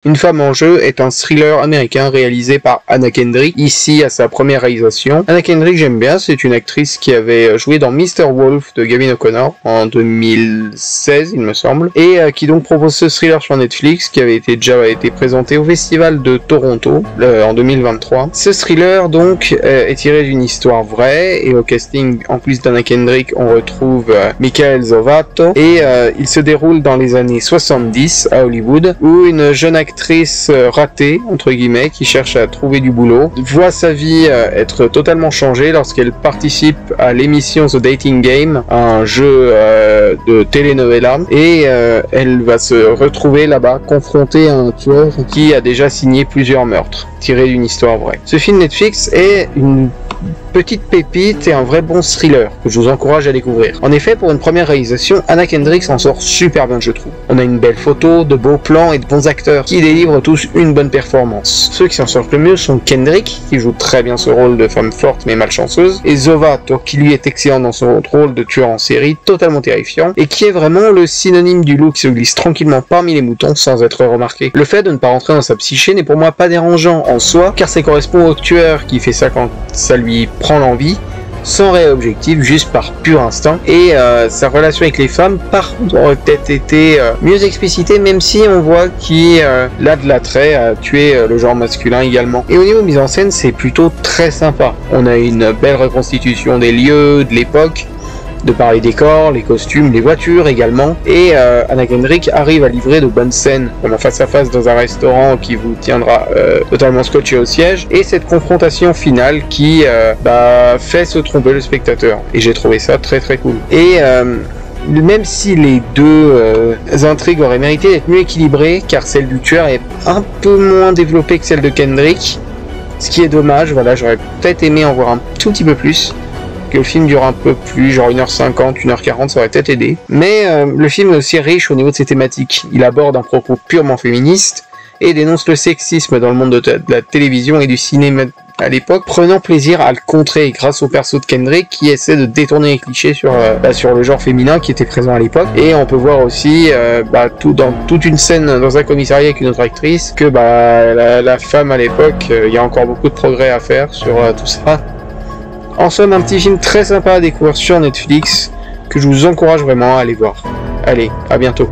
Une femme en jeu est un thriller américain réalisé par Anna Kendrick, ici à sa première réalisation. Anna Kendrick, j'aime bien, c'est une actrice qui avait joué dans Mr. Wolf de Gavin O'Connor en 2016, il me semble, et qui donc propose ce thriller sur Netflix, qui avait déjà été présenté au Festival de Toronto en 2023. Ce thriller donc est tiré d'une histoire vraie, et au casting, en plus d'Anna Kendrick, on retrouve Michael Zovato, et il se déroule dans les années 70 à Hollywood, où une jeune actrice ratée, entre guillemets, qui cherche à trouver du boulot, voit sa vie être totalement changée lorsqu'elle participe à l'émission The Dating Game, un jeu de telenovela, et elle va se retrouver là-bas confrontée à un tueur qui a déjà signé plusieurs meurtres, tiré d'une histoire vraie. Ce film Netflix est une petite pépite et un vrai bon thriller que je vous encourage à découvrir. En effet, pour une première réalisation, Anna Kendrick s'en sort super bien, je trouve. On a une belle photo, de beaux plans et de bons acteurs qui délivrent tous une bonne performance. Ceux qui s'en sortent le mieux sont Kendrick, qui joue très bien ce rôle de femme forte mais malchanceuse, et Zovato, qui lui est excellent dans son rôle de tueur en série, totalement terrifiant, et qui est vraiment le synonyme du loup qui se glisse tranquillement parmi les moutons sans être remarqué. Le fait de ne pas rentrer dans sa psyché n'est pour moi pas dérangeant en soi, car ça correspond au tueur qui fait ça quand ça lui prend l'envie, sans réel objectif, juste par pur instinct. Et sa relation avec les femmes, par contre, aurait peut-être été mieux explicitée, même si on voit qu'il a de l'attrait à tuer le genre masculin également. Et au niveau mise en scène, c'est plutôt très sympa. On a une belle reconstitution des lieux, de l'époque, de par les décors, les costumes, les voitures également, et Anna Kendrick arrive à livrer de bonnes scènes, comme un face-à-face dans un restaurant qui vous tiendra totalement scotché au siège, et cette confrontation finale qui fait se tromper le spectateur, et j'ai trouvé ça très très cool. Et même si les deux intrigues auraient mérité d'être mieux équilibrées, car celle du tueur est un peu moins développée que celle de Kendrick, ce qui est dommage, voilà, j'aurais peut-être aimé en voir un tout petit peu plus, que le film dure un peu plus, genre 1h50, 1h40, ça aurait peut-être aidé. Mais le film est aussi riche au niveau de ses thématiques. Il aborde un propos purement féministe et dénonce le sexisme dans le monde de la télévision et du cinéma à l'époque, prenant plaisir à le contrer grâce au perso de Kendrick qui essaie de détourner les clichés sur le genre féminin qui était présent à l'époque. Et on peut voir aussi dans toute une scène dans un commissariat avec une autre actrice que la femme à l'époque, il y a encore beaucoup de progrès à faire sur tout ça. En somme, un petit film très sympa à découvrir sur Netflix que je vous encourage vraiment à aller voir. Allez, à bientôt.